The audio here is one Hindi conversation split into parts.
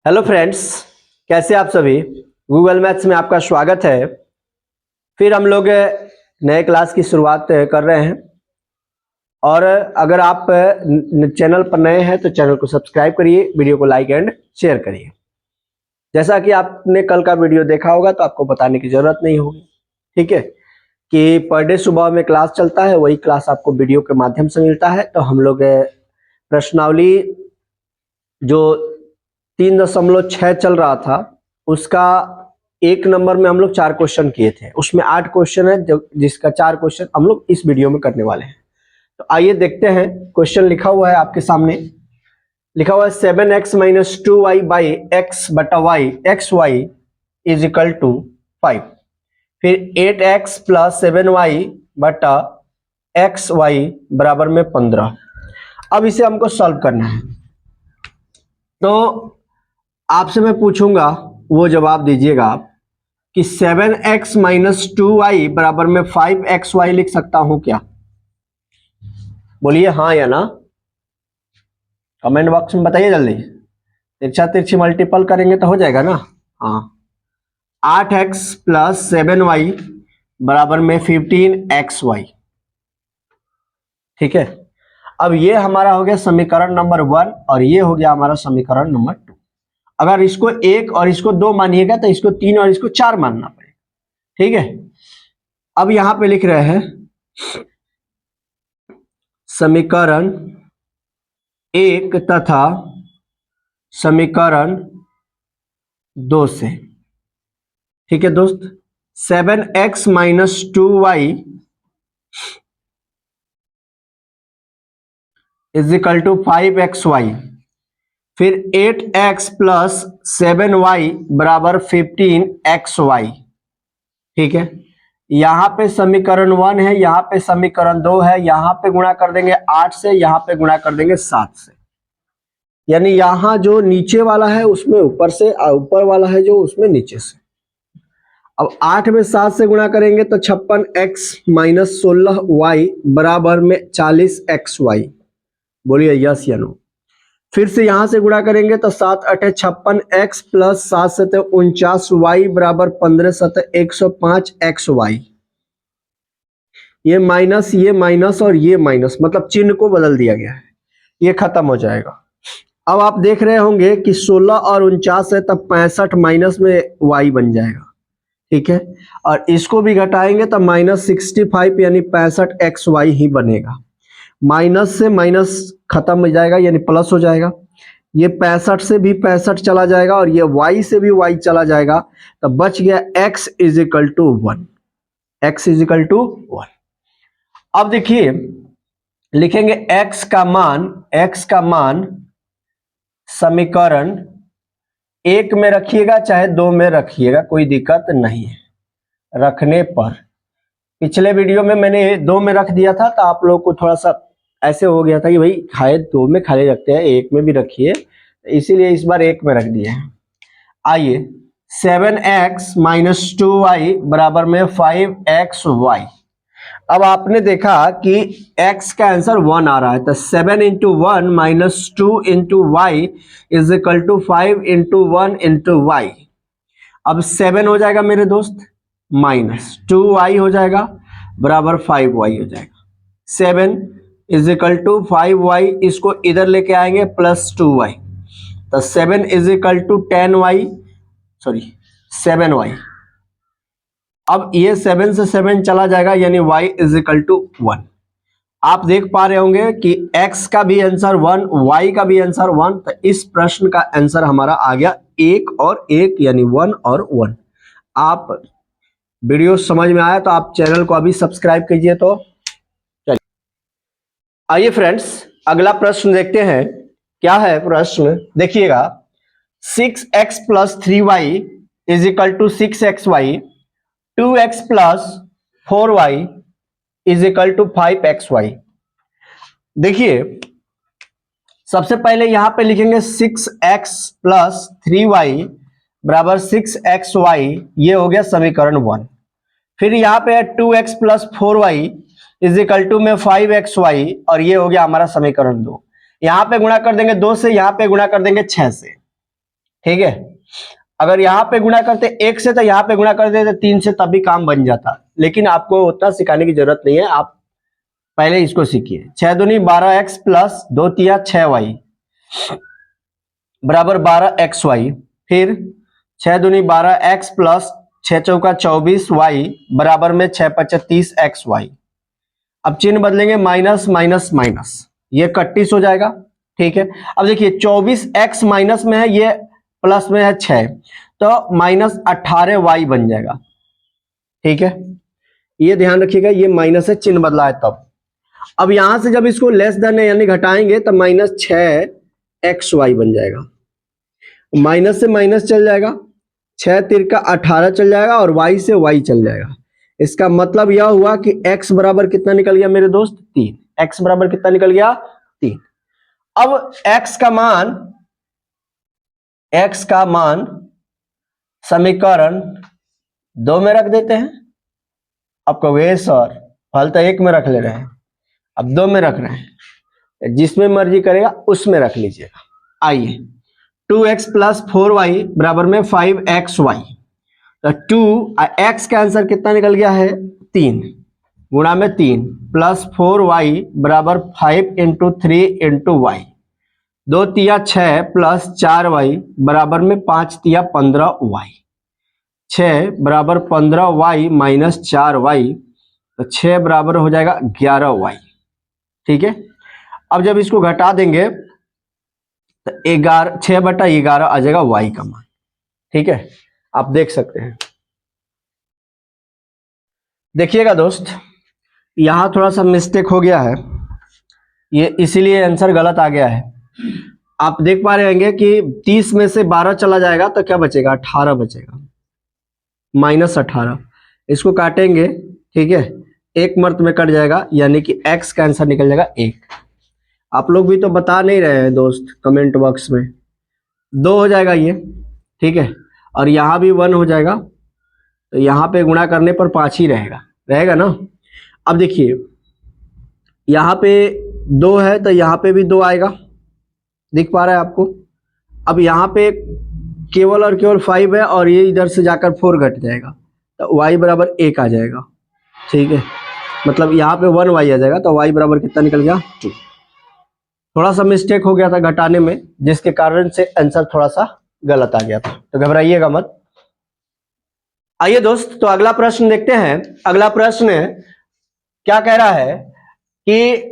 हेलो फ्रेंड्स, कैसे आप सभी। गूगल मैथ्स में आपका स्वागत है। फिर हम लोग नए क्लास की शुरुआत कर रहे हैं और अगर आप चैनल पर नए हैं तो चैनल को सब्सक्राइब करिए, वीडियो को लाइक एंड शेयर करिए। जैसा कि आपने कल का वीडियो देखा होगा तो आपको बताने की ज़रूरत नहीं होगी, ठीक है, कि पर डे सुबह में क्लास चलता है, वही क्लास आपको वीडियो के माध्यम से मिलता है। तो हम लोग प्रश्नावली जो 3.6 चल रहा था उसका 1 नंबर में हम लोग 4 क्वेश्चन किए थे, उसमें 8 क्वेश्चन है जिसका 4 क्वेश्चन हम लोग इस वीडियो में करने वाले हैं। तो आइए देखते हैं। क्वेश्चन लिखा हुआ है आपके सामने, लिखा हुआ है 7x - 2y बाई एक्स बटा y x y is equal to 5। फिर 8x + 7y बटा एक्स वाई बराबर में 15। अब इसे हमको सॉल्व करना है, तो आपसे मैं पूछूंगा, वो जवाब दीजिएगा आप कि 7x - 2y बराबर में 5xy लिख सकता हूं क्या? बोलिए हाँ या ना, कमेंट बॉक्स में बताइए जल्दी। तिरछा तिरछी मल्टीपल करेंगे तो हो जाएगा ना। हाँ, 8x + 7y बराबर में 15xy, ठीक है। अब ये हमारा हो गया समीकरण नंबर 1 और ये हो गया हमारा समीकरण नंबर 2। अगर इसको 1 और इसको 2 मानिएगा तो इसको 3 और इसको 4 मानना पड़ेगा, ठीक है। अब यहां पे लिख रहे हैं समीकरण 1 तथा समीकरण 2 से, ठीक है दोस्त। 7x - 2y is equal to 5xy। फिर 8x + 7y बराबर 15xy, ठीक है। यहां पे समीकरण 1 है, यहां पे समीकरण 2 है, यहां पे गुणा कर देंगे 8 से, यहां पे गुणा कर देंगे 7 से, यानी यहां जो नीचे वाला है उसमें ऊपर से और ऊपर वाला है जो उसमें नीचे से। अब 8 में 7 से गुणा करेंगे तो 56x - 16y बराबर में 40xy। बोलिए यस या नो। फिर से यहां से गुणा करेंगे तो 7 × 8 = 56x + 7 × 7 = 49y बराबर 15 × 7 = 105xy। ये माइनस और ये माइनस, मतलब चिन्ह को बदल दिया गया है, ये खत्म हो जाएगा। अब आप देख रहे होंगे कि 16 और 49 है तब 65 माइनस में y बन जाएगा, ठीक है। और इसको भी घटाएंगे तब -65 यानी 65xy ही बनेगा। माइनस से माइनस खत्म हो जाएगा यानी प्लस हो जाएगा। ये 65 से भी 65 चला जाएगा और ये y से भी y चला जाएगा, तब बच गया x = 1। x = 1। अब देखिए लिखेंगे x का मान समीकरण 1 में रखिएगा चाहे 2 में रखिएगा, कोई दिक्कत नहीं है रखने पर। पिछले वीडियो में मैंने 2 में रख दिया था तो आप लोग को थोड़ा सा ऐसे हो गया था कि भाई खाए 2 में खाली रखते हैं, 1 में भी रखिए, इसीलिए इस बार 1 में रख दिए हैं। आइए 7x - 2y बराबर में 5xy। अब आपने देखा कि x का आंसर 1 आ रहा है, तो 7 × 1 - 2 × y is equal to 5 × 1 × y। अब 7 हो जाएगा मेरे दोस्त, माइनस 2y हो जाएगा बराबर 5y हो जाएगा। 7 इज इक्वल टू 5y, इसको इधर लेके आएंगे प्लस 2y, तो 7 इज इक्वल टू 7y। अब ये 7 से 7 चला जाएगा यानी y इज इक्वल टू 1। आप देख पा रहे होंगे कि x का भी आंसर 1, y का भी आंसर 1, तो इस प्रश्न का आंसर हमारा आ गया 1 और 1 यानी 1 और 1। आप वीडियो समझ में आया तो आप चैनल को अभी सब्सक्राइब कीजिए। तो चलिए आइए फ्रेंड्स अगला प्रश्न देखते हैं। क्या है प्रश्न, देखिएगा। 6x + 3y is equal to 6xy, 2x + 4y is equal to 5xy। देखिए सबसे पहले यहां पे लिखेंगे 6x + 3y बराबर 6xy, ये हो गया समीकरण 1। फिर यहाँ पे है 2x + 4y is equal to में 5xy, और ये हो गया हमारा समीकरण 2। यहाँ पे गुणा कर देंगे 2 से, यहाँ पे गुणा कर देंगे 6 से, ठीक है। अगर यहाँ पे गुणा करते 1 से तो यहाँ पे गुणा कर देते 3 से, तब भी काम बन जाता, लेकिन आपको उतना सिखाने की जरूरत नहीं है, आप पहले इसको सीखिए। 6 दूनी 12x प्लस 2 तिया 6y बराबर 12xy। फिर 6 दूनी 12x प्लस 6 चौका 24y बराबर में 6 पच्चा 30xy। अब चिन्ह बदलेंगे, माइनस माइनस माइनस, ये 31 हो जाएगा। ठीक है, अब देखिए 24x माइनस में है, ये प्लस में है 6, तो माइनस 18y बन जाएगा। ठीक है, ये ध्यान रखिएगा, ये माइनस है, चिन्ह बदला है तब। अब यहां से जब इसको लेस देन यानी घटाएंगे तो माइनस 6xy बन जाएगा। माइनस से माइनस चल जाएगा, 6 तिरका 18 चल जाएगा और y से y चल जाएगा। इसका मतलब यह हुआ कि x बराबर कितना निकल गया मेरे दोस्त, 3। x बराबर कितना निकल गया, 3। अब x का मान समीकरण 2 में रख देते हैं। अब कहोगे सर फल तो 1 में रख ले रहे हैं, अब 2 में रख रहे हैं, जिसमें मर्जी करेगा उसमें रख लीजिएगा। आइए, 2x प्लस 4y बराबर में 5xy, तो 2x का आंसर कितना निकल गया है, 3 गुणा में 3 प्लस 4y बराबर 5 इंटू 3 इंटू y, 2 तिया 6 प्लस 4y बराबर में 5 तिया 15y, 6 बराबर 15y माइनस 4y, तो 6 बराबर हो जाएगा 11y। ठीक है, अब जब इसको घटा देंगे तो 6/11 आ जाएगा y का मान। ठीक है, आप देख सकते हैं। देखिएगा दोस्त, यहां थोड़ा सा मिस्टेक हो गया है, ये इसीलिए आंसर गलत आ गया है। आप देख पा रहे होंगे कि 30 में से 12 चला जाएगा तो क्या बचेगा, 18 बचेगा, माइनस 18। इसको काटेंगे, ठीक है, एक मर्त में कट जाएगा, यानी कि x का आंसर निकल जाएगा 1। आप लोग भी तो बता नहीं रहे हैं दोस्त कमेंट बॉक्स में, 2 हो जाएगा ये। ठीक है, और यहाँ भी 1 हो जाएगा, तो यहाँ पे गुणा करने पर 5 ही रहेगा ना। अब देखिए यहाँ पे 2 है तो यहाँ पे भी 2 आएगा, दिख पा रहा है आपको। अब यहाँ पे केवल और केवल 5 है और ये इधर से जाकर 4 घट जाएगा, तो y बराबर 1 आ जाएगा। ठीक है, मतलब यहाँ पे 1y आ जाएगा, तो y बराबर कितना निकल गया, 2। थोड़ा सा मिस्टेक हो गया था घटाने में, जिसके कारण से आंसर थोड़ा सा गलत आ गया था, तो घबराइएगा मत। आइए दोस्त, तो अगला प्रश्न देखते हैं। अगला प्रश्न क्या कह रहा है कि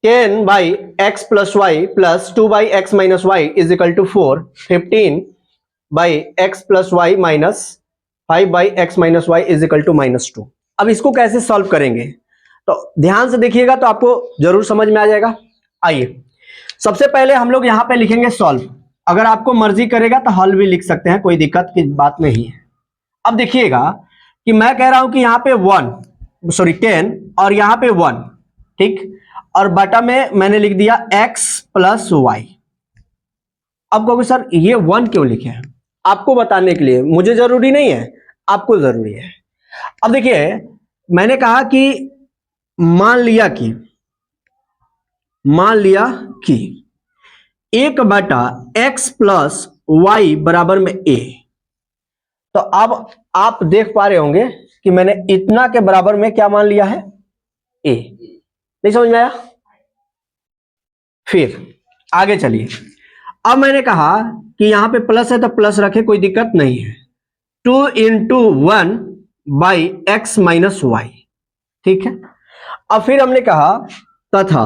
10/x plus y plus 2/x minus y is equal to 4, 15/x plus y minus 5/x minus y is equal to -2। अब इसको कैसे सॉल्व करेंगे, तो ध्यान से देखिएगा तो आपको जरूर समझ में आ जाएगा। आइए, सबसे पहले हम लोग यहाँ पे लिखेंगे सॉल्व। अगर आपको मर्जी करेगा तो हल भी लिख सकते हैं, कोई दिक्कत की बात नहीं है। अब देखिएगा कि मैं कह रहा हूं कि यहाँ पे 10 और यहाँ पे 1, ठीक, और बटा में मैंने लिख दिया x प्लस वाई। अब कहोगे सर ये 1 क्यों लिखे हैं, आपको बताने के लिए, मुझे जरूरी नहीं है, आपको जरूरी है। अब देखिए मैंने कहा कि मान लिया कि 1/x प्लस वाई बराबर में a, तो अब आप देख पा रहे होंगे कि मैंने इतना के बराबर में क्या मान लिया है, a। नहीं समझ में आया? फिर आगे चलिए, अब मैंने कहा कि यहां पे प्लस है तो प्लस रखे, कोई दिक्कत नहीं है। 2 इंटू 1/x माइनस वाई, ठीक है। अब फिर हमने कहा तथा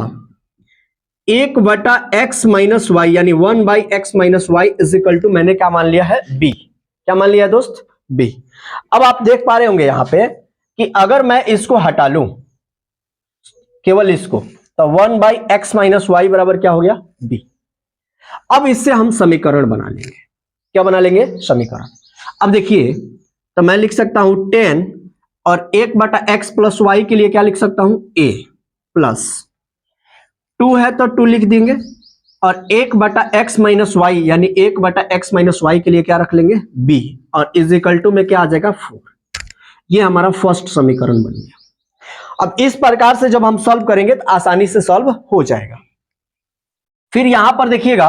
1/x माइनस वाई यानी 1/x minus y is equal to, मैंने क्या मान लिया है, b। क्या मान लिया दोस्त, b। अब आप देख पा रहे होंगे यहां पे कि अगर मैं इसको हटा लूं, केवल इसको, तो 1/x माइनस वाई बराबर क्या हो गया, b। अब इससे हम समीकरण बना लेंगे। क्या बना लेंगे, समीकरण। अब देखिए, तो मैं लिख सकता हूं 10 और 1/x प्लस वाई के लिए क्या लिख सकता हूं, a प्लस 2 है तो 2 लिख देंगे, और 1/x माइनस वाई यानी 1/x माइनस वाई के लिए क्या रख लेंगे, b, और इज इक्वल टू में क्या आ जाएगा, 4। ये हमारा फर्स्ट समीकरण बन गया। अब इस प्रकार से जब हम सॉल्व करेंगे तो आसानी से सॉल्व हो जाएगा। फिर यहां पर देखिएगा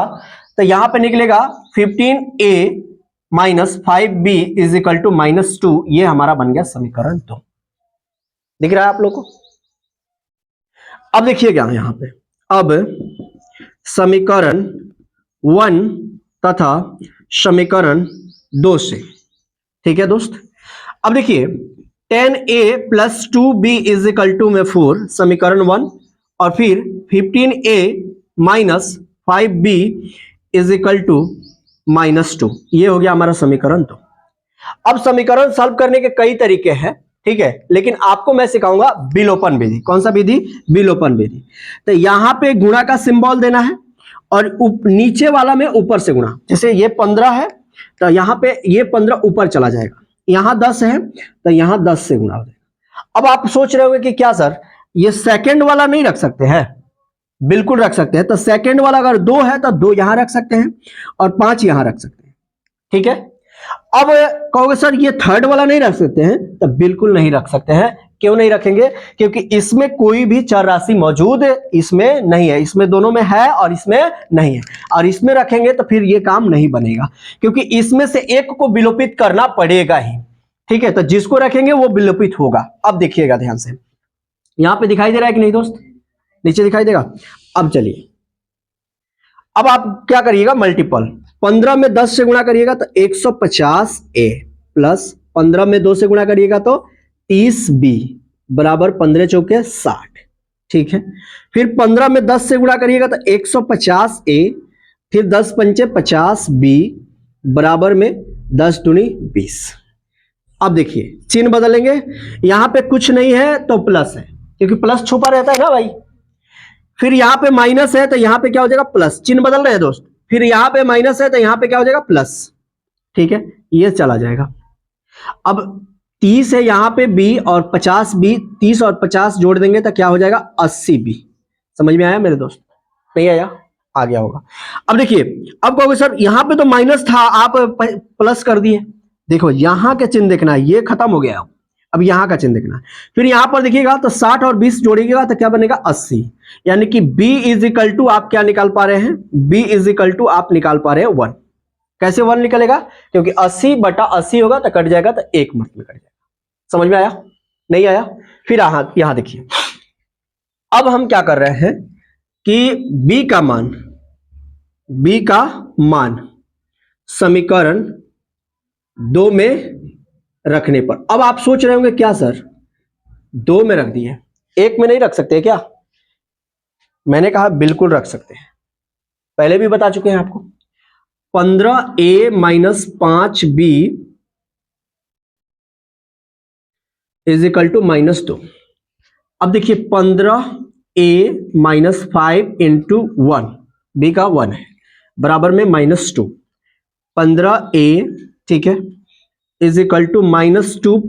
तो यहां पे निकलेगा 15a minus 5b is equal to -2। ये हमारा बन गया समीकरण 2। दिख रहा है आप लोग को? अब देखिएगा यहां पे, अब समीकरण 1 तथा समीकरण 2 से, ठीक है दोस्त। अब देखिए 10a plus 2b is equal to में 4 समीकरण 1, और फिर 15a minus 5b is equal to -2। ये हो गया हमारा समीकरण 2। अब समीकरण सॉल्व करने के कई तरीके हैं, ठीक है, लेकिन आपको मैं सिखाऊंगा विलोपन विधि। कौन सा विधि? विलोपन विधि। तो यहां पे गुणा का सिंबल देना है और नीचे वाला में ऊपर से गुणा। जैसे ये 15 है तो यहां पे ये 15 ऊपर चला जाएगा, यहां 10 है तो यहां 10 से गुणा हो जाएगा। अब आप सोच रहे होंगे कि क्या सर ये सेकंड वाला नहीं रख सकते हैं? बिल्कुल रख सकते हैं। तो सेकंड वाला अगर 2 है तो 2 यहां रख सकते हैं और 5 यहां रख सकते हैं, ठीक है। अब कहोगे सर ये थर्ड वाला नहीं रख सकते हैं? तो बिल्कुल नहीं रख सकते हैं। क्यों नहीं रखेंगे? क्योंकि इसमें कोई भी चर राशि मौजूद इसमें नहीं है। इसमें दोनों में है और इसमें नहीं है, और इसमें रखेंगे तो फिर ये काम नहीं बनेगा, क्योंकि इसमें से एक को विलोपित करना पड़ेगा ही, ठीक है। तो जिसको रखेंगे वो विलोपित होगा। अब देखिएगा ध्यान से, यहां पे दिखाई दे रहा है कि नहीं दोस्त? नीचे दिखाई देगा। अब चलिए, अब आप क्या करिएगा, मल्टीपल 15 में 10 से गुणा करिएगा तो 150a प्लस 15 में 2 से गुणा करिएगा तो 30b बराबर 15 चौके 60, ठीक है। फिर 15 में 10 से गुणा करिएगा तो 150a, फिर 10 पंचे 50b बराबर में 10 दूनी 20। अब देखिए चिन्ह बदलेंगे, यहां पे कुछ नहीं है तो प्लस है, क्योंकि प्लस छुपा रहता है ना भाई। फिर यहां पे माइनस है तो यहां पे क्या हो जाएगा, प्लस। चिन्ह बदल रहे हैं दोस्त। फिर यहां पे माइनस है तो यहां पे क्या हो जाएगा, प्लस, ठीक है। ये चला जाएगा। अब 30 है यहां पे b और 50b, 30 और 50 जोड़ देंगे तो क्या हो जाएगा, 80b। समझ में आया मेरे दोस्त? नहीं आया? आ गया होगा। अब देखिए, अब कहोगे सर यहां पे तो माइनस था, आप प्लस कर दिए। देखो यहां के चिन्ह देखना, ये खत्म हो गया। अब यहां का चिन्ह देखना, फिर यहां पर देखिएगा तो 60 और 20 जोड़िएगा तो क्या बनेगा, 80। यानी कि b इज इक्वल टू आप क्या निकाल पा रहे हैं, b इज इक्वल टू आप निकाल पा रहे हैं 1। कैसे 1 निकलेगा? क्योंकि 80 बटा 80 होगा तो कट जाएगा, तो एक मत में कट जाएगा। समझ में आया? नहीं आया? फिर यहां देखिए, अब हम क्या कर रहे हैं कि b का मान समीकरण 2 में रखने पर, अब आप सोच रहे होंगे क्या सर 2 में रख दिए, 1 में नहीं रख सकते क्या? मैंने कहा बिल्कुल रख सकते हैं, पहले भी बता चुके हैं आपको। 15a minus 5b is equal to -2। अब देखिए 15a माइनस 5 इंटू 1, b का 1 है, बराबर में -2। 15a, ठीक है, इज इक्वल टू -2